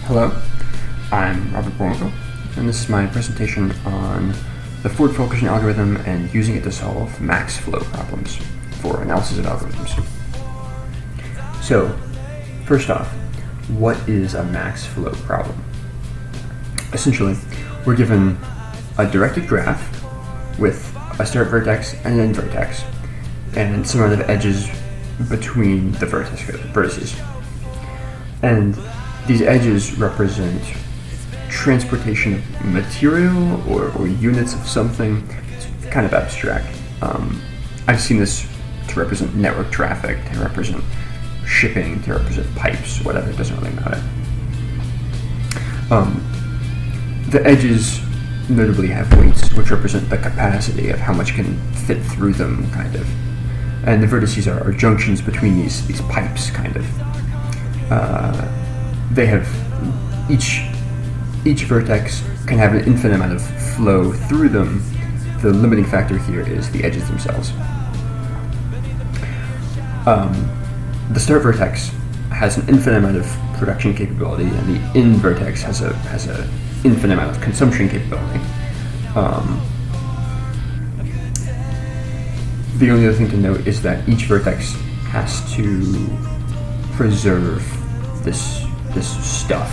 Hello, I'm Robert Bourgo, and this is my presentation on the Ford-Fulkerson algorithm and using it to solve max flow problems for analysis of algorithms. So, first off, what is a max flow problem? Essentially, we're given a directed graph with a start vertex and an end vertex, and some amount of edges between the vertices. And these edges represent transportation of material or units of something. It's kind of abstract. I've seen this to represent network traffic, to represent shipping, to represent pipes, whatever, it doesn't really matter. The edges notably have weights, which represent the capacity of how much can fit through them, kind of. And the vertices are junctions between these pipes, kind of. They have each vertex can have an infinite amount of flow through them. The limiting factor here is the edges themselves. The start vertex has an infinite amount of production capability, and the end vertex has a infinite amount of consumption capability. The only other thing to note is that each vertex has to preserve this stuff.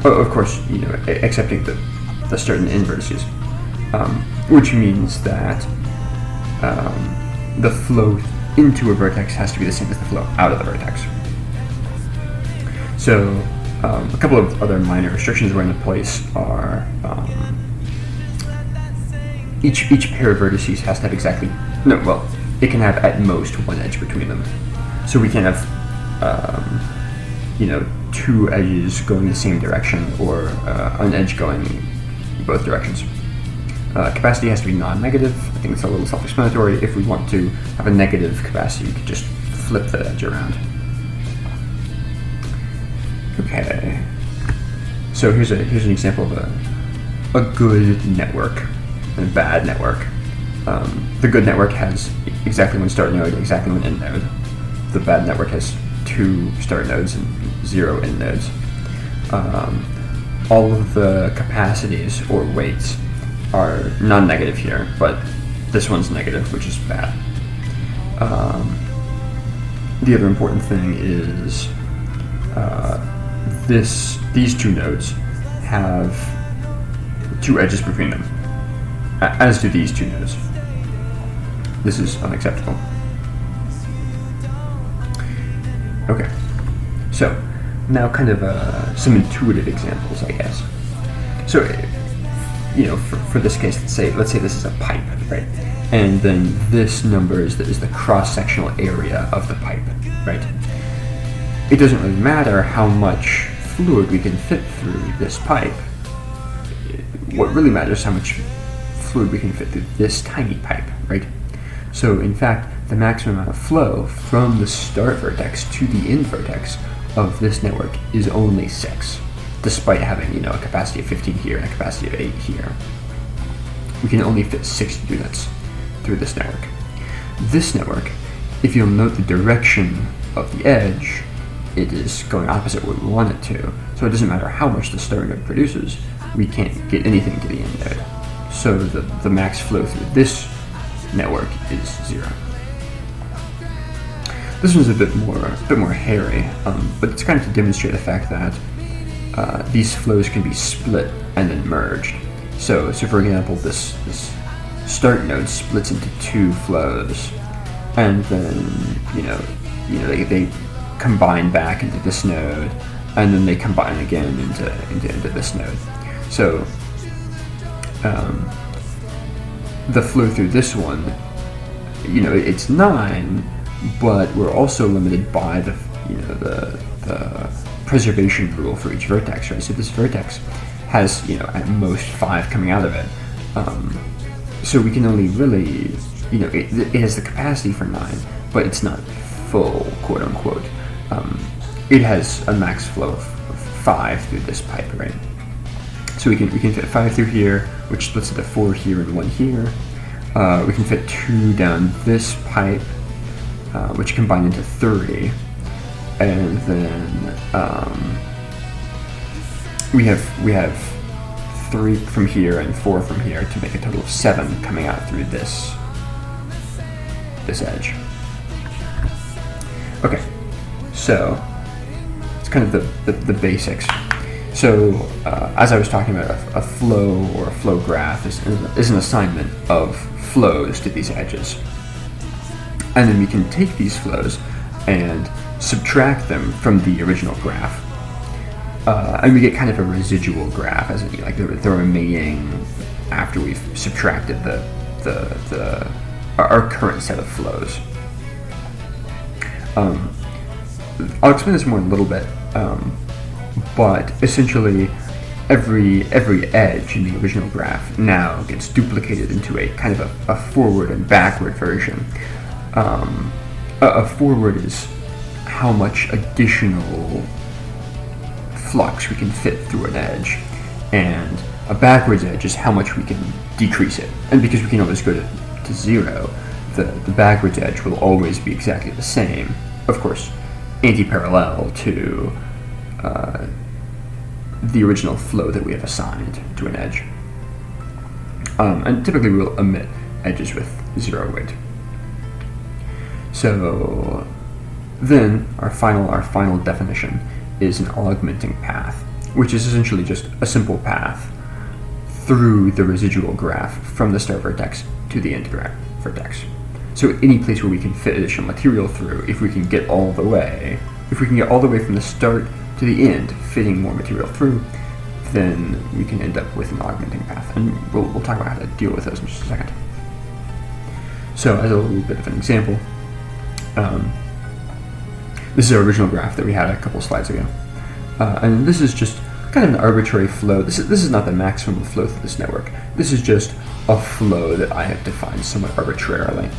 Of course, accepting the start and end vertices, which means that the flow into a vertex has to be the same as the flow out of the vertex. So a couple of other minor restrictions we're in place are each pair of vertices has to have it can have at most one edge between them. So we can't have two edges going the same direction, or an edge going both directions. Capacity has to be non-negative. I think it's a little self-explanatory. If we want to have a negative capacity, we could just flip the edge around. Okay. So here's an example of a good network and a bad network. The good network has exactly one start node, exactly one end node. The bad network has 2 start nodes and 0 end nodes. All of the capacities or weights are non-negative here, but this one's negative, which is bad. The other important thing is these 2 nodes have 2 edges between them, as do these 2 nodes. This is unacceptable. Okay, so now kind of some intuitive examples, I guess. So, for this case, let's say this is a pipe, right? And then this number is the cross-sectional area of the pipe, right? It doesn't really matter how much fluid we can fit through this pipe. What really matters is how much fluid we can fit through this tiny pipe, right? So, in fact, the maximum amount of flow from the start vertex to the end vertex of this network is only 6, despite having a capacity of 15 here and a capacity of 8 here. We can only fit 6 units through this network. This network, if you'll note the direction of the edge, it is going opposite what we want it to. So it doesn't matter how much the start node produces, we can't get anything to the end node. So the max flow through this network is 0. This one's a bit more hairy, but it's kind of to demonstrate the fact that these flows can be split and then merged. So for example, this start node splits into 2 flows, and then they combine back into this node, and then they combine again into this node. So the flow through this one, it's 9. But we're also limited by the preservation rule for each vertex, right? So this vertex has at most 5 coming out of it. So we can only really it has the capacity for 9, but it's not full, quote unquote. It has a max flow of 5 through this pipe, right? So we can fit 5 through here, which splits into 4 here and 1 here. We can fit 2 down this pipe, which combine into 3. and then we have 3 from here and 4 from here to make a total of 7 coming out through this edge. Okay, so it's kind of the basics. So as I was talking about, a flow or a flow graph is an assignment of flows to these edges. And then we can take these flows and subtract them from the original graph. And we get kind of a residual graph, as in, like the remaining after we've subtracted our current set of flows. I'll explain this more in a little bit, but essentially every edge in the original graph now gets duplicated into a kind of a forward and backward version. A forward is how much additional flux we can fit through an edge, and a backwards edge is how much we can decrease it. And because we can always go to 0, the backwards edge will always be exactly the same, of course anti-parallel to the original flow that we have assigned to an edge. And typically we'll omit edges with 0 weight. So then our final definition is an augmenting path, which is essentially just a simple path through the residual graph from the start vertex to the end vertex. So any place where we can fit additional material through, if we can get all the way from the start to the end, fitting more material through, then we can end up with an augmenting path. And we'll talk about how to deal with those in just a second. So as a little bit of an example, this is our original graph that we had a couple slides ago. And this is just kind of an arbitrary flow. This is not the maximum flow through this network. This is just a flow that I have defined somewhat arbitrarily.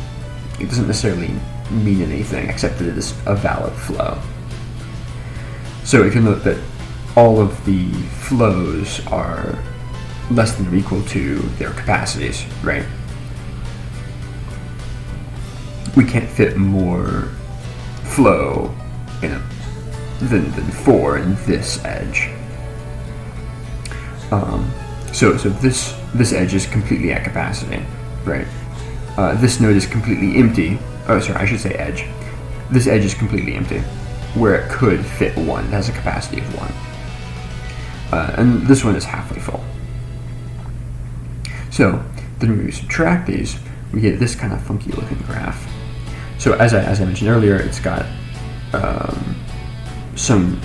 It doesn't necessarily mean anything except that it is a valid flow. So if you note that all of the flows are less than or equal to their capacities, right? We can't fit more flow than 4 in this edge. So this edge is completely at capacity, right? This node is completely empty. Oh, sorry, I should say edge. This edge is completely empty, where it could fit 1. It has a capacity of 1. And this one is halfway full. So then when we subtract these, we get this kind of funky looking graph. So as I mentioned earlier, it's got some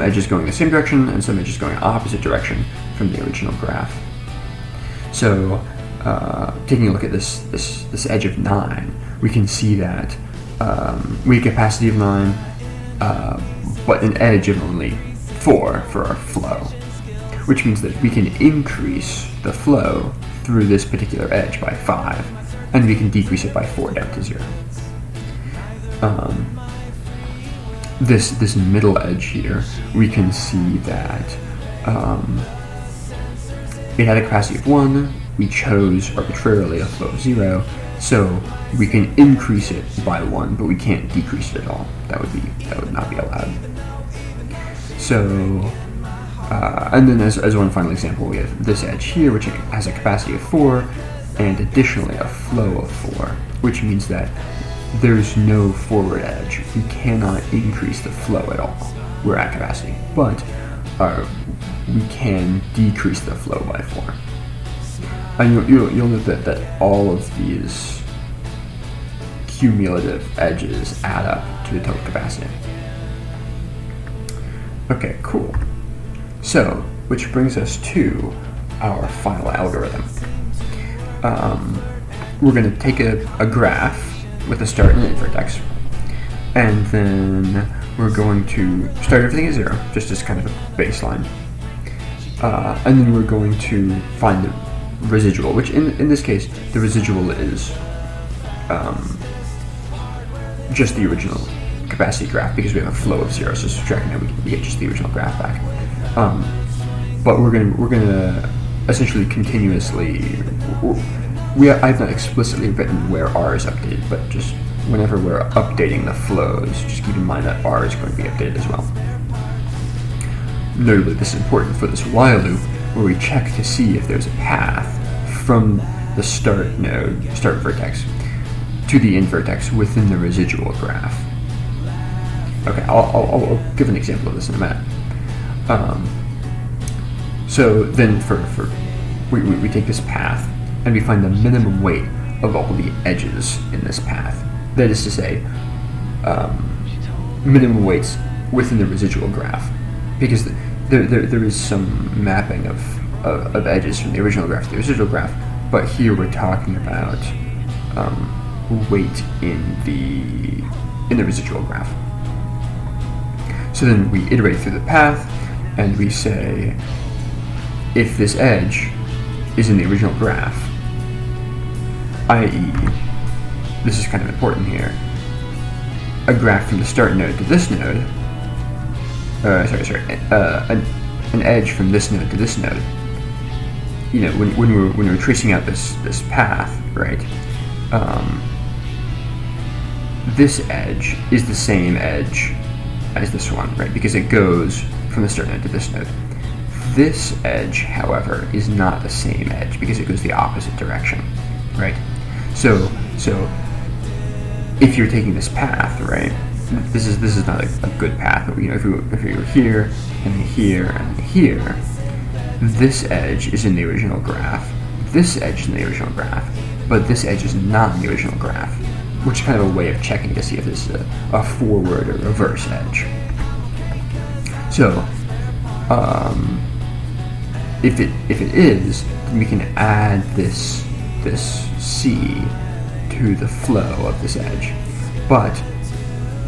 edges going the same direction and some edges going opposite direction from the original graph. So taking a look at this edge of 9, we can see that we have a capacity of 9, but an edge of only 4 for our flow, which means that we can increase the flow through this particular edge by 5, and we can decrease it by 4 down to 0. This middle edge here, we can see that it had a capacity of 1. We chose arbitrarily a flow of 0, so we can increase it by 1, but we can't decrease it at all. That would not be allowed. So, and then as one final example, we have this edge here, which has a capacity of 4, and additionally a flow of 4, which means that there's no forward edge. We cannot increase the flow at all. We're at capacity, but we can decrease the flow by 4. And you'll note that all of these cumulative edges add up to the total capacity. Okay, cool. So, which brings us to our final algorithm. We're going to take a graph with a start and an end vertex, and then we're going to start everything at 0, just as kind of a baseline. And then we're going to find the residual, which in this case, the residual is just the original capacity graph, because we have a flow of 0, so subtracting that we get just the original graph back. But we're gonna essentially continuously, I've not explicitly written where R is updated, but just whenever we're updating the flows, just keep in mind that R is going to be updated as well. Notably, this is important for this while loop, where we check to see if there's a path from the start vertex, to the end vertex within the residual graph. Okay, I'll give an example of this in a minute. So then we take this path, and we find the minimum weight of all the edges in this path. That is to say, minimum weights within the residual graph, because there is some mapping of edges from the original graph to the residual graph, but here we're talking about weight in the residual graph. So then we iterate through the path, and we say, if this edge is in the original graph, i.e., this is kind of important here, a graph from the start node to this node, an edge from this node to this node. You know, when we're tracing out this path, right? This edge is the same edge as this one, right? Because it goes from the start node to this node. This edge, however, is not the same edge because it goes the opposite direction, right? So if you're taking this path, right, this is not a good path. You know, if you were here and here and here, this edge is in the original graph. This edge is in the original graph, but this edge is not in the original graph, which is kind of a way of checking to see if this is a forward or reverse edge. So if it is, then we can add this C to the flow of this edge. But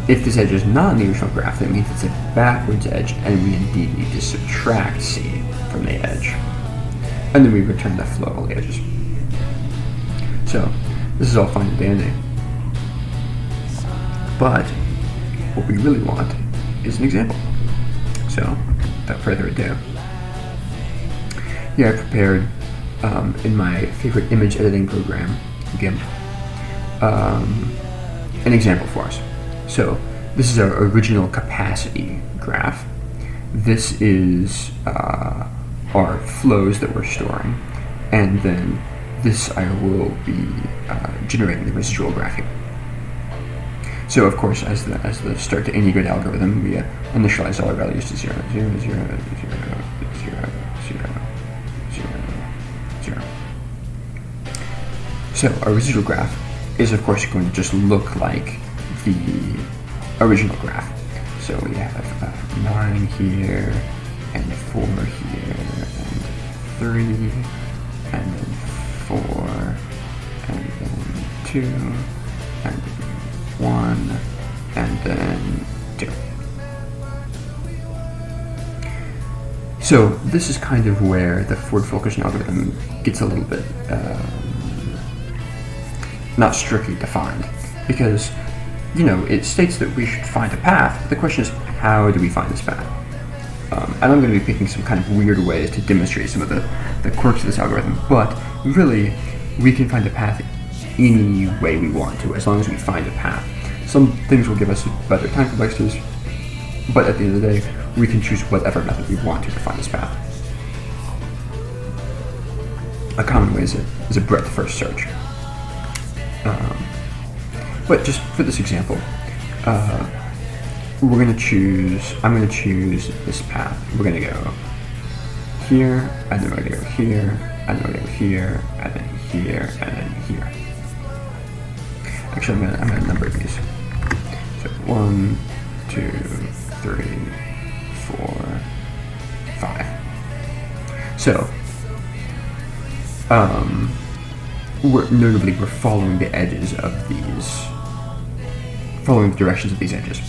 if this edge is not in the original graph, that means it's a backwards edge, and we indeed need to subtract C from the edge. And then we return the flow of all the edges. So this is all fine and dandy. But what we really want is an example. So without further ado, here I prepared, in my favorite image editing program, GIMP, an example for us. So this is our original capacity graph. This is our flows that we're storing, and then this I will be generating the residual graph here. So of course, as the start to any good algorithm, we initialize all our values to 0, 0, 0, 0, 0, 0, 0, 0. So our residual graph is of course going to just look like the original graph. So we have 9 here, and 4 here, and 3, and then 4, and then 2, and then 1, and then 2. So this is kind of where the Ford-Fulkerson algorithm gets a little bit not strictly defined, because it states that we should find a path. The question is, how do we find this path? And I'm going to be picking some kind of weird ways to demonstrate some of the quirks of this algorithm, but really, we can find a path any way we want to, as long as we find a path. Some things will give us better time complexities, but at the end of the day, we can choose whatever method we want to find this path. A common way is a breadth first search. But just for this example, I'm going to choose this path. We're going to go here, and then we're going to go here, and then we're going to go here, and then here, and then here. Actually, I'm going to number these. So 1, 2, 3, 4, 5. So, we're following the edges of these, following the directions of these edges.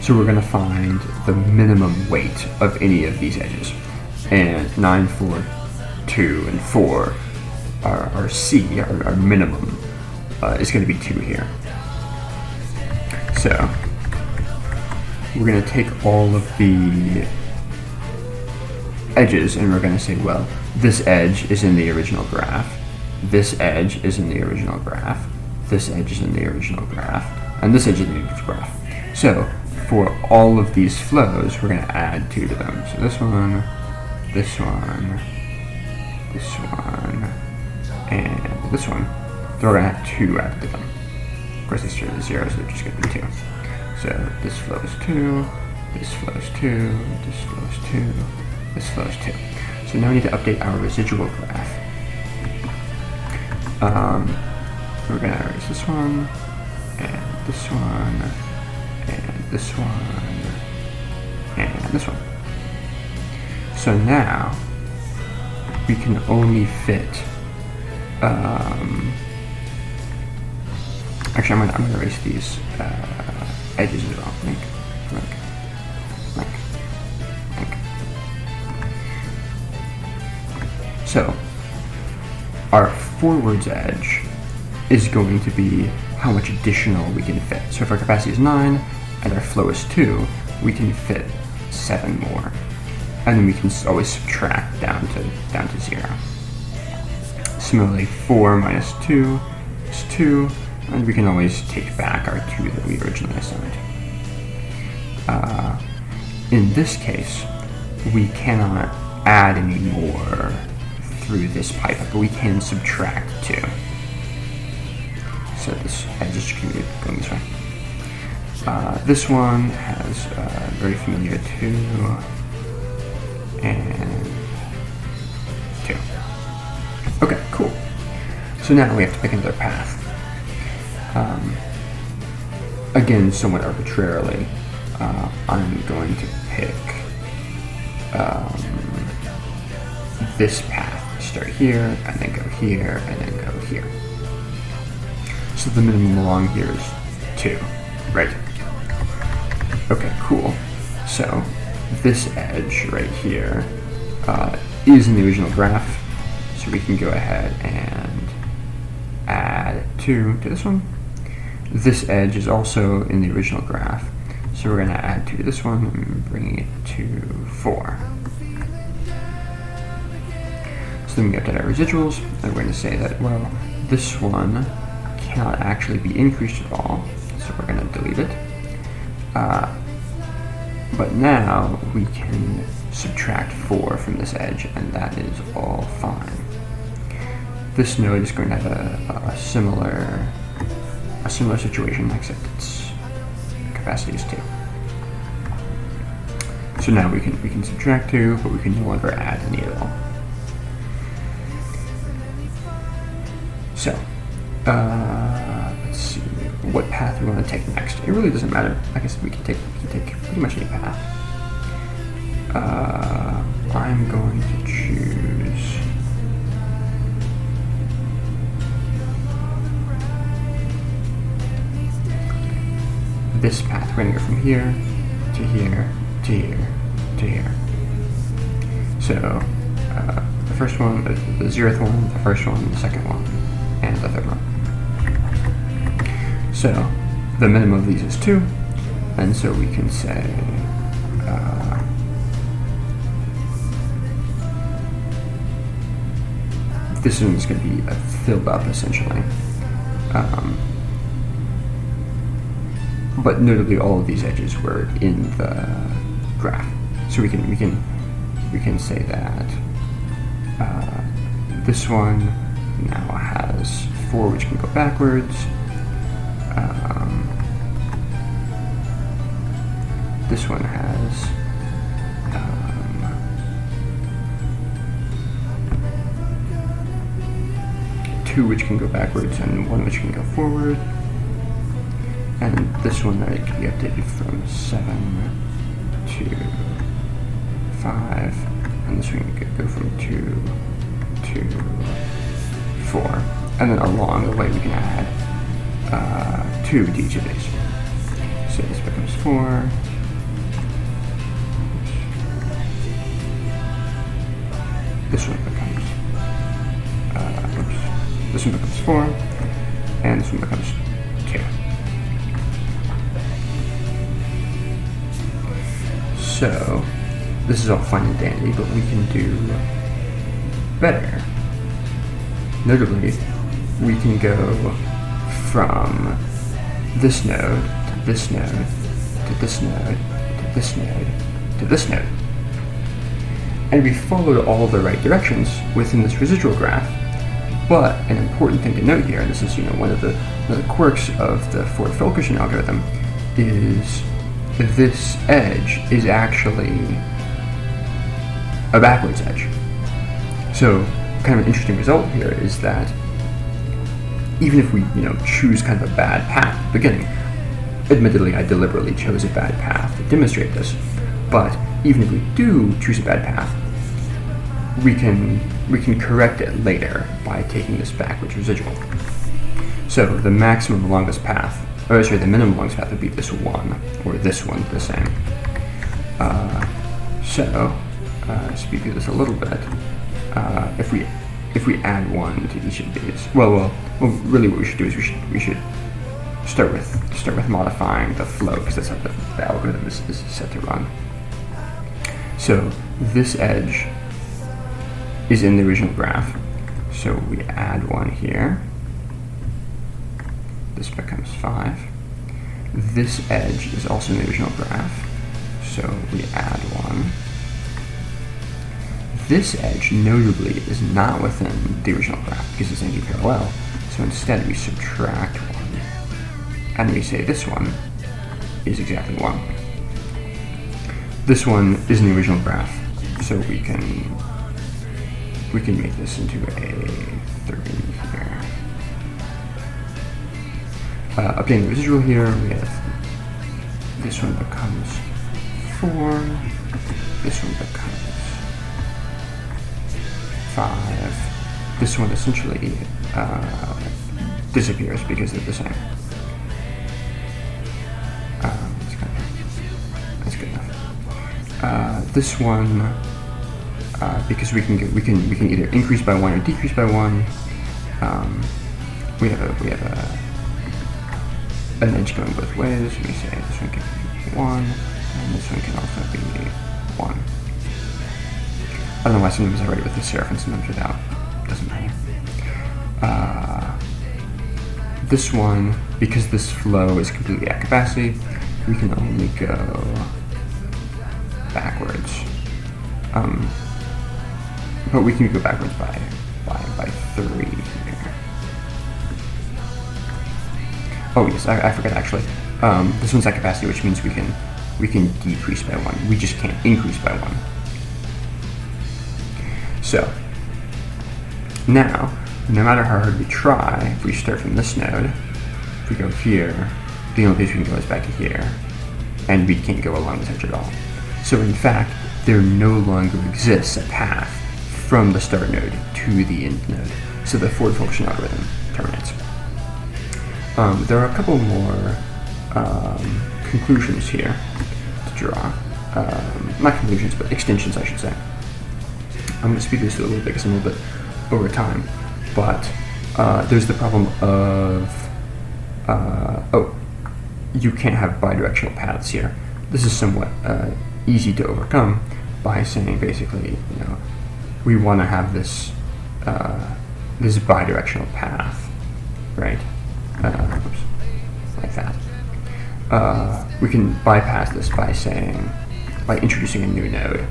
So we're going to find the minimum weight of any of these edges. And 9, 4, 2, and 4 are C, our minimum, is going to be 2 here. So we're going to take all of the edges and we're going to say, well, this edge is in the original graph, this edge is in the original graph, this edge is in the original graph, and this edge is in the original graph. So for all of these flows, we're going to add 2 to them. So this one, this one, this one, and this one. So we're going to have 2 added to them. Of course, these are the 0, so they're just going to be 2. So this flows 2, this flows 2, this flows 2, this flows 2. So now we need to update our residual graph. We're going to erase this one, and this one, and this one, and this one. So now we can only fit. Actually, I'm gonna erase these edges as well. Link. So our forwards edge is going to be how much additional we can fit. So if our capacity is 9 and our flow is 2, we can fit 7 more, and then we can always subtract down to 0. Similarly, 4 minus 2 is 2, and we can always take back our 2 that we originally assigned. In this case, we cannot add any more through this pipe, but we can subtract 2. So this edge is going to be going this way. This one has very familiar 2 and 2. Okay, cool. So now we have to pick another path. Again, somewhat arbitrarily, I'm going to pick this path. Start here, and then go here, and then go here. So the minimum along here is 2, right? Okay, cool. So this edge right here is in the original graph, so we can go ahead and add 2 to this one. This edge is also in the original graph, so we're going to add 2 to this one and bring it to 4. So then we update our residuals, and we're going to say that, well, this one cannot actually be increased at all, so we're going to delete it. But now we can subtract 4 from this edge, and that is all fine. This node is going to have a similar situation, except its capacity is 2. So now we can subtract 2, but we can no longer add any at all. So let's see what path we want to take next. It really doesn't matter. I guess we can take pretty much any path. I'm going to choose this path. We're going to go from here to here to here to here. So the first one, the 0th one, the first one, the second one, and the 3rd one. So the minimum of these is 2, and so we can say this one is going to be filled up essentially. But notably, all of these edges were in the graph, so we can say that this one now has 4, which can go backwards. This one has 2, which can go backwards, and 1 which can go forward. And this one that can be updated from 7 to 5, and this one can go from 2 to 4. And then along the way we can add 2 to each of these. So this becomes 4. This one becomes, this one becomes 4, and this one becomes 2. So this is all fine and dandy, but we can do better. Notably, we can go from this node to this node to this node to this node to this node. And we followed all the right directions within this residual graph. But an important thing to note here, and this is one of the quirks of the Ford-Fulkerson algorithm, is this edge is actually a backwards edge. So kind of an interesting result here is that even if we choose kind of a bad path at the beginning, admittedly I deliberately chose a bad path to demonstrate this, but even if we do choose a bad path, we can correct it later by taking this backwards residual. So the maximum along this path, the minimum along this path would be this one, or this one, the same. So speak of this a little bit. If we add 1 to each of these, well, really what we should do is we should start with modifying the flow, because that's how the algorithm is set to run. So this edge is in the original graph, so we add 1 here. This becomes 5. This edge is also in the original graph, so we add 1. This edge, notably, is not within the original graph because it's anti-parallel, so instead we subtract 1, and we say this one is exactly 1. This one is in the original graph, so we can make this into a 3 here. Updating the residual here, we have this one becomes 4, this one becomes 5. This one essentially disappears because they're the same. That's good enough. This one, because we can either increase by 1 or decrease by 1. We have an edge going both ways. We say this one can be 1, and this one can also be 1. I don't know why sometimes I write it with the serif and sometimes without. Doesn't matter. This one, because this flow is completely at capacity, we can only go backwards. But we can go backwards by 3 here. Oh yes, I forgot actually. This one's at capacity, which means we can decrease by 1. We just can't increase by 1. So now, no matter how hard we try, if we start from this node, if we go here, the only place we can go is back to here, and we can't go along this edge at all. So in fact, there no longer exists a path from the start node to the end node. So the Ford-Fulkerson algorithm terminates. There are a couple more conclusions here to draw. Not conclusions, but extensions, I should say. I'm going to speed this a little bit because I'm a little bit over time. But there's the problem of, you can't have bidirectional paths here. This is somewhat easy to overcome by saying basically, we want to have this this bidirectional path, right? Oops, like that. We can bypass this by introducing a new node.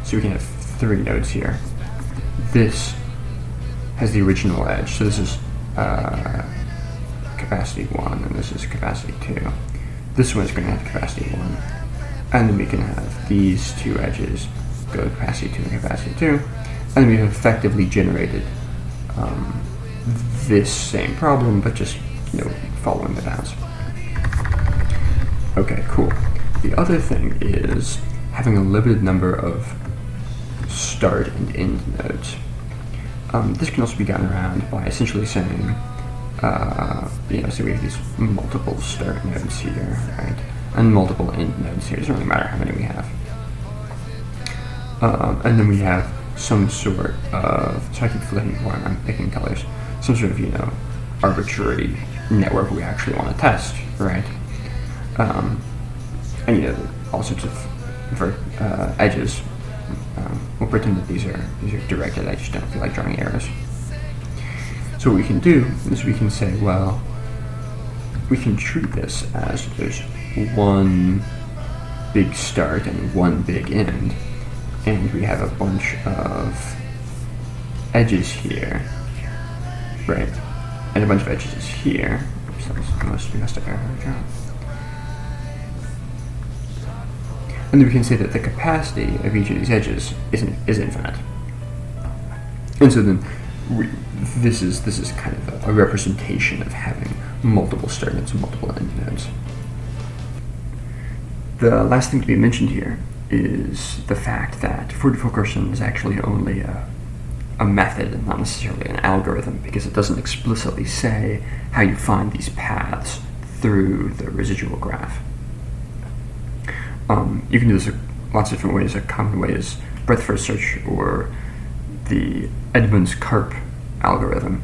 So we can have 3 nodes here. This has the original edge, so this is capacity 1, and this is capacity 2. This one is going to have capacity 1. And then we can have these 2 edges go to capacity 2 and capacity 2. And then we've effectively generated this same problem, but just following the bounds. Okay, cool. The other thing is having a limited number of start and end nodes. This can also be gotten around by essentially saying, so we have these multiple start nodes here, right, and multiple end nodes here. It doesn't really matter how many we have. And then we have some sort of, so I keep flipping before I'm picking colors, some sort of, arbitrary network we actually want to test, right? And, all sorts of edges. We'll pretend that these are directed. I just don't feel like drawing arrows. So what we can do is we can say, well, we can treat this as there's one big start and one big end, and we have a bunch of edges here, right? And a bunch of edges here. Oops, that must be messed up there. And then we can say that the capacity of each of these edges is infinite. And so then this is kind of a representation of having multiple start nodes and multiple end nodes. The last thing to be mentioned here is the fact that Ford-Fulkerson is actually only a method and not necessarily an algorithm, because it doesn't explicitly say how you find these paths through the residual graph. You can do this lots of different ways. A common way is breadth first search, or the Edmonds-Karp algorithm.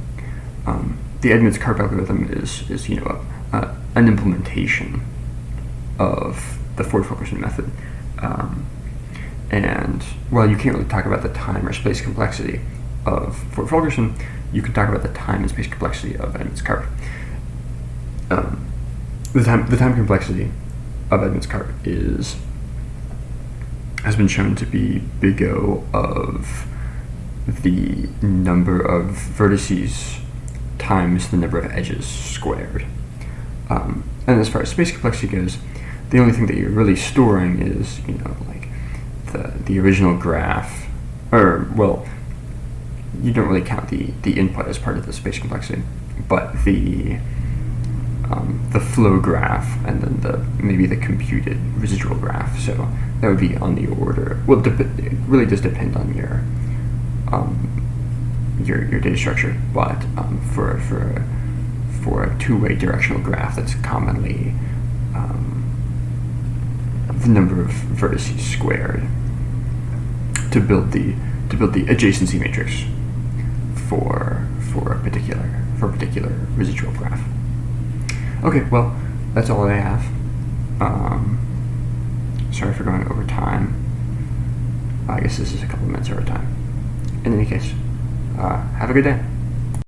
The Edmonds-Karp algorithm is an implementation of the Ford-Fulkerson method. And while you can't really talk about the time or space complexity of Ford-Fulkerson, you can talk about the time and space complexity of Edmonds-Karp. The time complexity of Edmonds-Karp has been shown to be big O of the number of vertices times the number of edges squared. And as far as space complexity goes, the only thing that you're really storing is, like the original graph, or, well, you don't really count the input as part of the space complexity, but the flow graph, and then maybe the computed residual graph. So that would be on the order. Well, it really does depend on your data structure, but for a two-way directional graph, that's commonly the number of vertices squared to build the adjacency matrix for a particular residual graph. Okay, well, that's all I have. Sorry for going over time. I guess this is a couple minutes over time. In any case, have a good day.